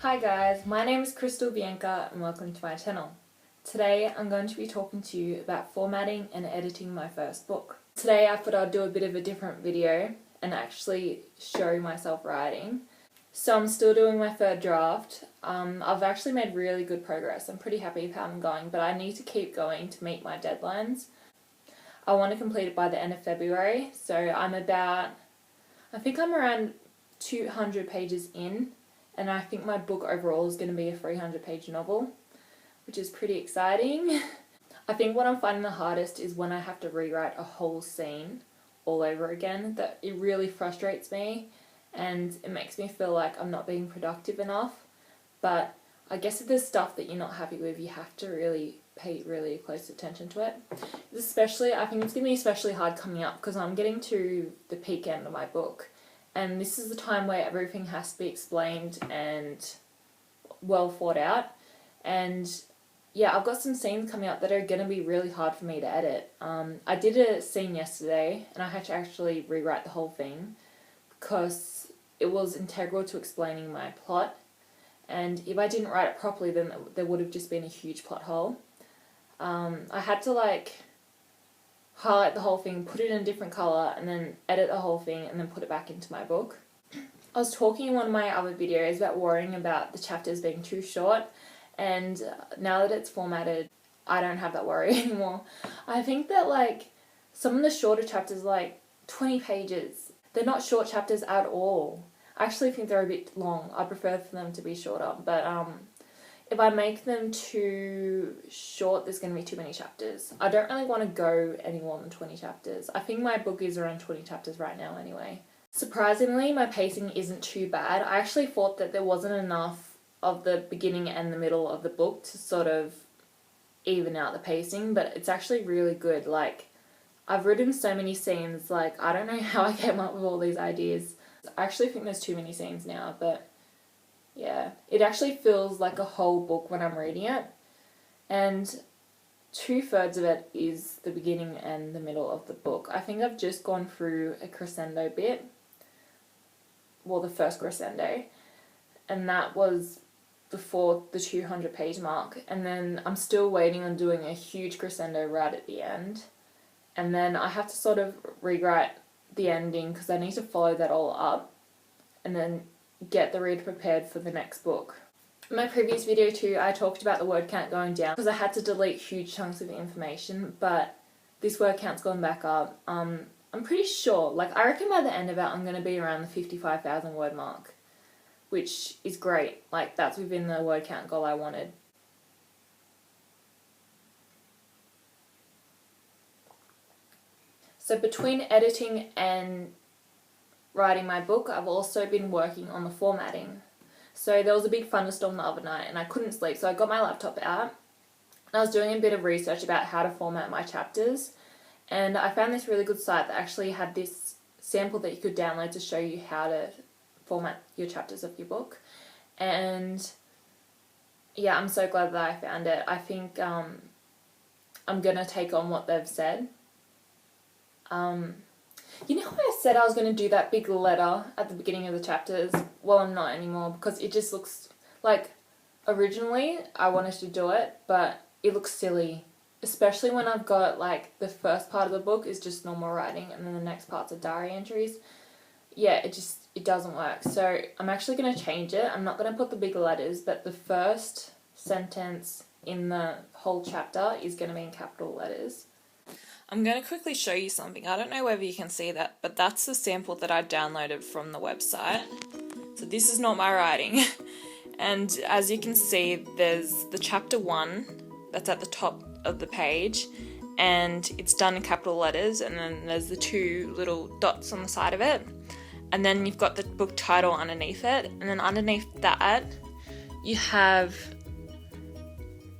Hi guys, my name is Crystal Bianca and welcome to my channel. Today I'm going to be talking to you about formatting and editing my first book. Today I thought I'd do a bit of a different video and actually show myself writing. So I'm still doing my third draft. I've actually made really good progress. I'm pretty happy with how I'm going, but I need to keep going to meet my deadlines. I want to complete it by the end of February, so I think I'm around 200 pages in. And I think my book overall is going to be a 300-page novel, which is pretty exciting. I think what I'm finding the hardest is when I have to rewrite a whole scene all over again. That it really frustrates me and it makes me feel like I'm not being productive enough. But I guess if there's stuff that you're not happy with, you have to really pay really close attention to it. I think it's going to be especially hard coming up because I'm getting to the peak end of my book. And this is the time where everything has to be explained and well thought out. And yeah, I've got some scenes coming up that are going to be really hard for me to edit. I did a scene yesterday and I had to actually rewrite the whole thing because it was integral to explaining my plot. And if I didn't write it properly, then there would have just been a huge plot hole. I had to highlight the whole thing, put it in a different colour, and then edit the whole thing and then put it back into my book. I was talking in one of my other videos about worrying about the chapters being too short, and now that it's formatted, I don't have that worry anymore. I think that some of the shorter chapters, 20 pages, they're not short chapters at all. I actually think they're a bit long. I prefer for them to be shorter, but if I make them too short, there's going to be too many chapters. I don't really want to go any more than 20 chapters. I think my book is around 20 chapters right now anyway. Surprisingly, my pacing isn't too bad. I actually thought that there wasn't enough of the beginning and the middle of the book to sort of even out the pacing, but it's actually really good. I've written so many scenes, I don't know how I came up with all these ideas. I actually think there's too many scenes now, but yeah, it actually feels like a whole book when I'm reading it, and 2/3 of it is the beginning and the middle of the book. I think I've just gone through a crescendo bit, well, the first crescendo, and that was before the 200-page mark, and then I'm still waiting on doing a huge crescendo right at the end, and then I have to sort of rewrite the ending because I need to follow that all up, and then get the reader prepared for the next book. In my previous video too, I talked about the word count going down because I had to delete huge chunks of information, but this word count's gone back up. I'm pretty sure, I reckon by the end of it I'm going to be around the 55,000 word mark, which is great. That's within the word count goal I wanted. So between editing and writing my book, I've also been working on the formatting. So there was a big thunderstorm the other night and I couldn't sleep, so I got my laptop out and I was doing a bit of research about how to format my chapters, and I found this really good site that actually had this sample that you could download to show you how to format your chapters of your book. And yeah, I'm so glad that I found it. I think I'm gonna take on what they've said. You know how I said I was going to do that big letter at the beginning of the chapters? Well, I'm not anymore because it just looks originally I wanted to do it, but it looks silly. Especially when I've got the first part of the book is just normal writing and then the next parts are diary entries. Yeah, it doesn't work. So I'm actually going to change it. I'm not going to put the big letters, but the first sentence in the whole chapter is going to be in capital letters. I'm going to quickly show you something. I don't know whether you can see that, but that's the sample that I downloaded from the website. So this is not my writing. And as you can see, there's the chapter 1 that's at the top of the page, and it's done in capital letters, and then there's the 2 little dots on the side of it. And then you've got the book title underneath it, and then underneath that you have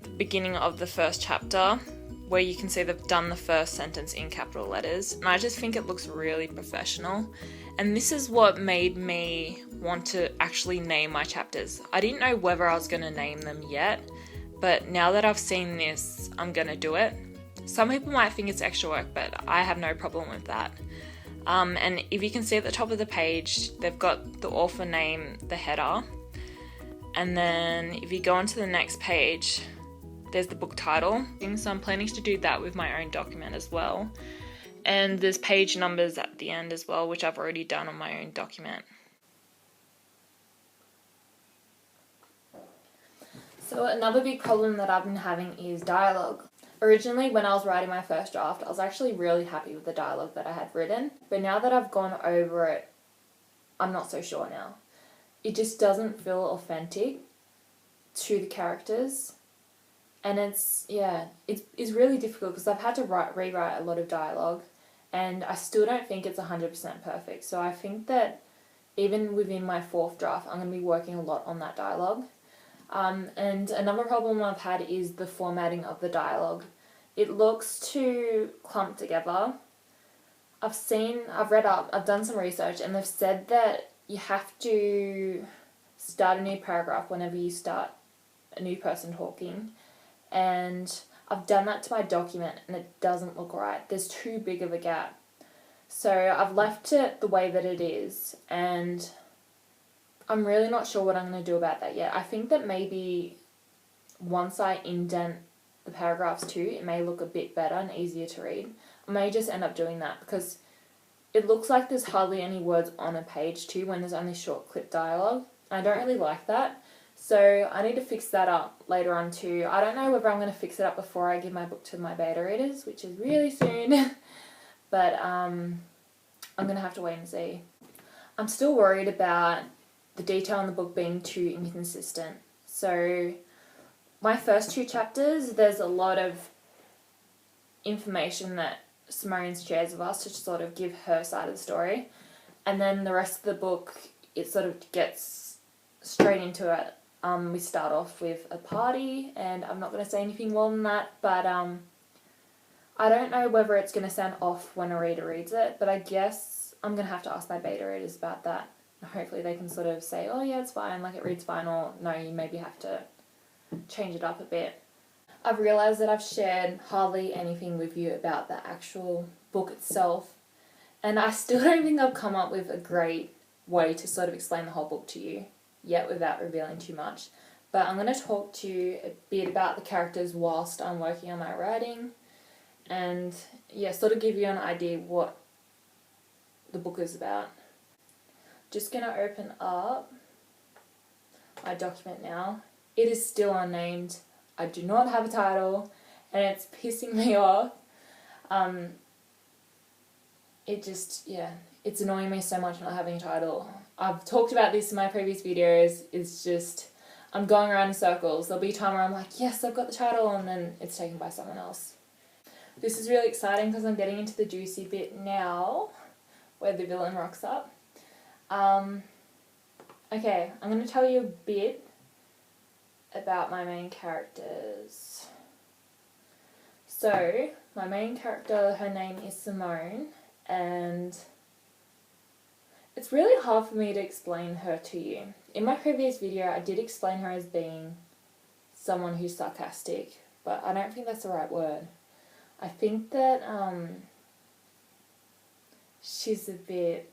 the beginning of the first chapter, where you can see they've done the first sentence in capital letters, and I just think it looks really professional. And this is what made me want to actually name my chapters. I didn't know whether I was going to name them yet, but now that I've seen this, I'm going to do it. Some people might think it's extra work, but I have no problem with that. And if you can see at the top of the page, they've got the author name, the header, And then if you go on to the next page, there's the book title. So I'm planning to do that with my own document as well. And there's page numbers at the end as well, which I've already done on my own document. So another big problem that I've been having is dialogue. Originally, when I was writing my first draft, I was actually really happy with the dialogue that I had written. But now that I've gone over it, I'm not so sure now. It just doesn't feel authentic to the characters. And it's really difficult because I've had to rewrite a lot of dialogue, and I still don't think it's 100% perfect. So I think that even within my fourth draft, I'm going to be working a lot on that dialogue. And another problem I've had is the formatting of the dialogue. It looks too clumped together. I've read up, I've done some research, and they've said that you have to start a new paragraph whenever you start a new person talking. And I've done that to my document and it doesn't look right. There's too big of a gap. So I've left it the way that it is, and I'm really not sure what I'm going to do about that yet. I think that maybe once I indent the paragraphs too, it may look a bit better and easier to read. I may just end up doing that because it looks like there's hardly any words on a page too when there's only short clip dialogue. I don't really like that. So I need to fix that up later on too. I don't know whether I'm going to fix it up before I give my book to my beta readers, which is really soon. But I'm going to have to wait and see. I'm still worried about the detail in the book being too inconsistent. So my first two chapters, there's a lot of information that Simone shares with us to sort of give her side of the story. And then the rest of the book, it sort of gets straight into it. We start off with a party, and I'm not going to say anything more than that, but I don't know whether it's going to sound off when a reader reads it, but I guess I'm going to have to ask my beta readers about that. Hopefully they can sort of say, oh yeah, it's fine, like it reads fine, or no, you maybe have to change it up a bit. I've realised that I've shared hardly anything with you about the actual book itself, and I still don't think I've come up with a great way to sort of explain the whole book to you yet without revealing too much. But I'm going to talk to you a bit about the characters whilst I'm working on my writing, and yeah, sort of give you an idea what the book is about. Just going to open up my document now. It is still unnamed. I do not have a title, and it's pissing me off. It's annoying me so much not having a title. I've talked about this in my previous videos. It's just, I'm going around in circles. There'll be a time where I'm like, yes, I've got the title, and then it's taken by someone else. This is really exciting because I'm getting into the juicy bit now, where the villain rocks up. Okay, I'm going to tell you a bit about my main characters. So, my main character, her name is Simone, and it's really hard for me to explain her to you. In my previous video, I did explain her as being someone who's sarcastic, but I don't think that's the right word. I think that she's a bit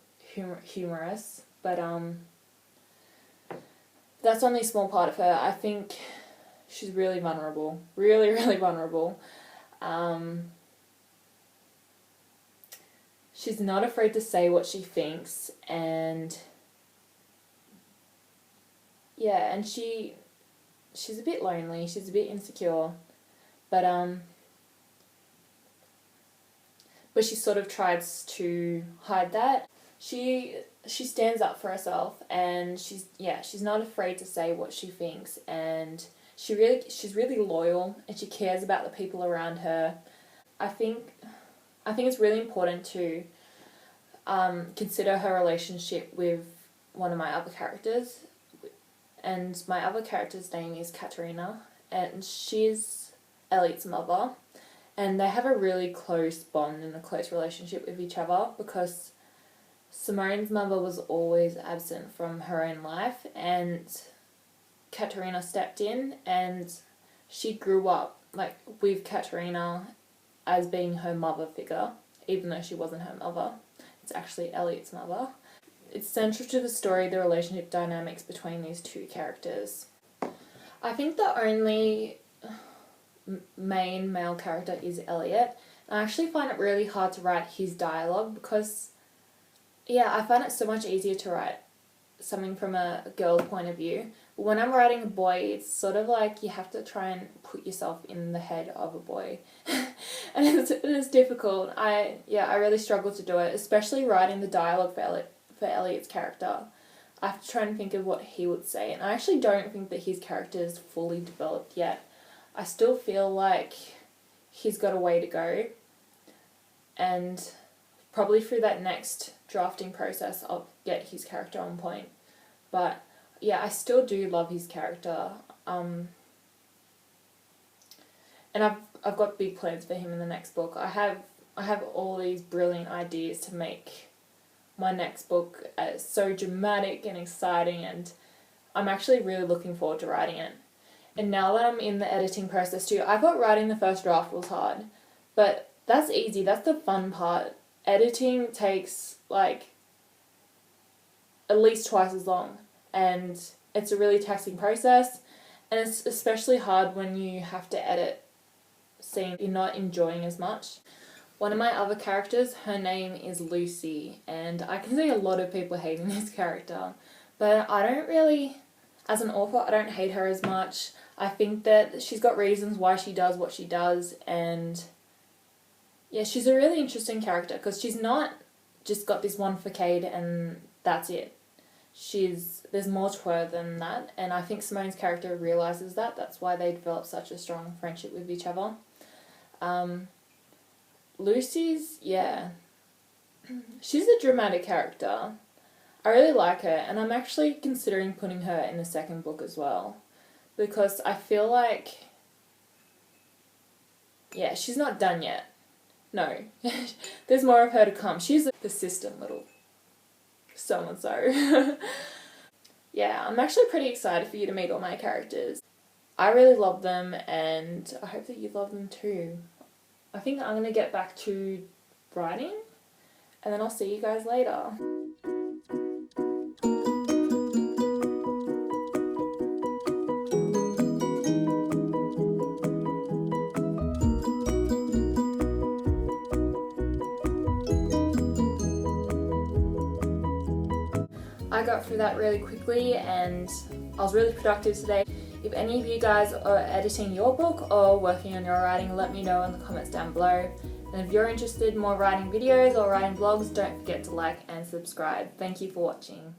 humorous, but that's only a small part of her. I think she's really vulnerable. Really, really vulnerable. She's not afraid to say what she thinks, and yeah, and she's a bit lonely, she's a bit insecure, but she sort of tries to hide that. She stands up for herself, and she's not afraid to say what she thinks, and she's really loyal, and she cares about the people around her. I think it's really important to consider her relationship with one of my other characters, and my other character's name is Katerina, and she's Elliot's mother, and they have a really close bond and a close relationship with each other because Simone's mother was always absent from her own life, and Katerina stepped in, and she grew up with Katerina as being her mother figure, even though she wasn't her mother. It's actually Elliot's mother. it's central to the story, the relationship dynamics between these two characters. I think the only main male character is Elliot. I actually find it really hard to write his dialogue because, yeah, I find it so much easier to write something from a girl point of view. But when I'm writing a boy, it's sort of like you have to try and put yourself in the head of a boy. And it's difficult. I really struggle to do it, especially writing the dialogue for Elliot's character. I have to try and think of what he would say, and I actually don't think that his character is fully developed yet. I still feel like he's got a way to go, and probably through that next drafting process I'll get his character on point. But yeah, I still do love his character, and I've got big plans for him in the next book. I have all these brilliant ideas to make my next book so dramatic and exciting, and I'm actually really looking forward to writing it. And now that I'm in the editing process too, I thought writing the first draft was hard, but that's easy, that's the fun part. Editing takes like at least twice as long, and it's a really taxing process, and it's especially hard when you have to edit scenes you're not enjoying as much. One of my other characters, her name is Lucy, and I can see a lot of people hating this character, but I don't really, as an author, I don't hate her as much. I think that she's got reasons why she does what she does, and yeah, she's a really interesting character because she's not just got this one facade and that's it. There's more to her than that, and I think Simone's character realises that. That's why they develop such a strong friendship with each other. Lucy's, yeah, she's a dramatic character. I really like her, and I'm actually considering putting her in the second book as well, because I feel like, yeah, she's not done yet. No, there's more of her to come. She's a persistent little so-and-so. Yeah, I'm actually pretty excited for you to meet all my characters. I really love them, and I hope that you love them too. I think I'm going to get back to writing, and then I'll see you guys later. I got through that really quickly, and I was really productive today. If any of you guys are editing your book or working on your writing, let me know in the comments down below. And if you're interested in more writing videos or writing blogs, don't forget to like and subscribe. Thank you for watching.